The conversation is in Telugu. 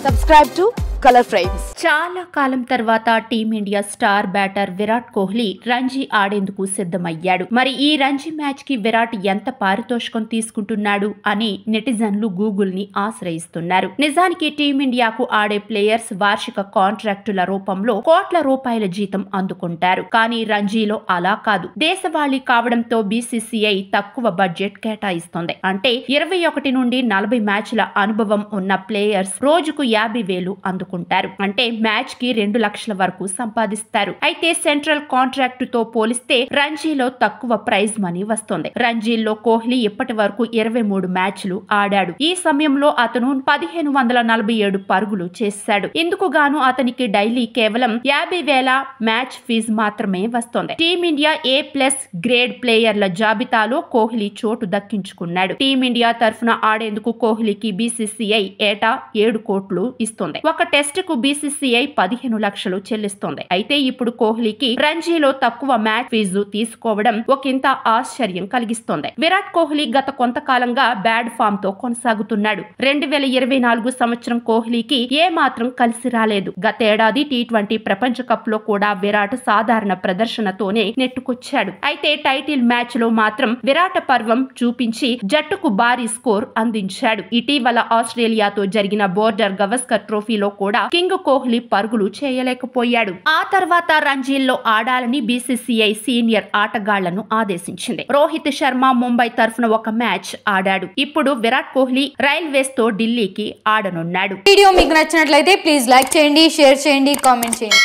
Subscribe to Color Frames. చాలా కాలం తర్వాత team India star batter Virat Kohli Ranji ఆడేందుకు సిద్ధమయ్యాడు. మరి ఈ రంజీ మ్యాచ్ కి విరాట్ ఎంత పారితోషికం తీసుకుంటున్నాడు అని నెటిజన్లు గూగుల్ ని ఆశ్రయిస్తున్నారు. నిజానికి టీమిండియాకు ఆడే ప్లేయర్స్ వార్షిక కాంట్రాక్టుల రూపంలో కోట్ల రూపాయల జీతం అందుకుంటారు. కానీ రంజీలో అలా కాదు. దేశవాళీ కావడంతో బీసీసీఐ తక్కువ బడ్జెట్ కేటాయిస్తుంది. అంటే 21 నుండి 40 మ్యాచ్ల అనుభవం ఉన్న ప్లేయర్స్ రోజుకు 50,000 అందుకుంటారు. అంటే మ్యాచ్ కి 2 లక్షల వరకు సంపాదిస్తారు. అయితే సెంట్రల్ కాంట్రాక్ట్ తో పోలిస్తే రంజీలో తక్కువ ప్రైజ్ మనీ వస్తుంది. రంజీల్లో కోహ్లీ ఇప్పటి వరకు 23 మ్యాచ్లు ఆడాడు. ఈ సమయంలో అతను 1547 పరుగులు చేశాడు. ఇందుకు గాను అతనికి డైలీ కేవలం 50,000 మ్యాచ్ ఫీజు మాత్రమే వస్తుంది. టీమిండియా A+ గ్రేడ్ ప్లేయర్ల జాబితాలో కోహ్లీ చోటు దక్కించుకున్నాడు. టీమిండియా తరఫున ఆడేందుకు కోహ్లీకి బీసీసీఐ ఏటా 7 కోట్లు ఇస్తుంది. ఒక టెస్ట్ కు బీసీసీఐ 15 లక్షలు చెల్లిస్తుంది. అయితే ఇప్పుడు కోహ్లీకి రంజీలో తక్కువ మ్యాచ్ ఫీజు తీసుకోవడం ఒకంత ఆశ్చర్యం కలిగిస్తోంది. విరాట్ కోహ్లీ గత కొంతకాలంగా బ్యాడ్ ఫామ్ తో కొనసాగుతున్నాడు. 2024 సంవత్సరం కోహ్లీకి ఏ మాత్రం కలిసి రాలేదు. గతేడాది T20 ప్రపంచ కప్ లో కూడా విరాట్ సాధారణ ప్రదర్శనతోనే నెట్టుకొచ్చాడు. అయితే టైటిల్ మ్యాచ్ లో మాత్రం విరాట్ పర్వం చూపించి జట్టుకు భారీ స్కోర్ అందించాడు. ఇటీవల ఆస్ట్రేలియాతో జరిగిన బోర్డర్ గవస్కర్ ట్రోఫీలో కూడా కింగ్ కోహ్లీ పరుగులు చేయలేకపోయాడు. ఆ తర్వాత రంజీల్లో ఆడాలని బీసీసీఐ సీనియర్ ఆటగాళ్లను ఆదేశించింది. రోహిత్ శర్మ ముంబై తరఫున ఒక మ్యాచ్ ఆడాడు. ఇప్పుడు విరాట్ కోహ్లీ రైల్వేస్ తో ఢిల్లీకి ఆడనున్నాడు. వీడియో మీకు నచ్చినట్లయితే ప్లీజ్ లైక్ చేయండి, షేర్ చేయండి, కామెంట్ చేయండి.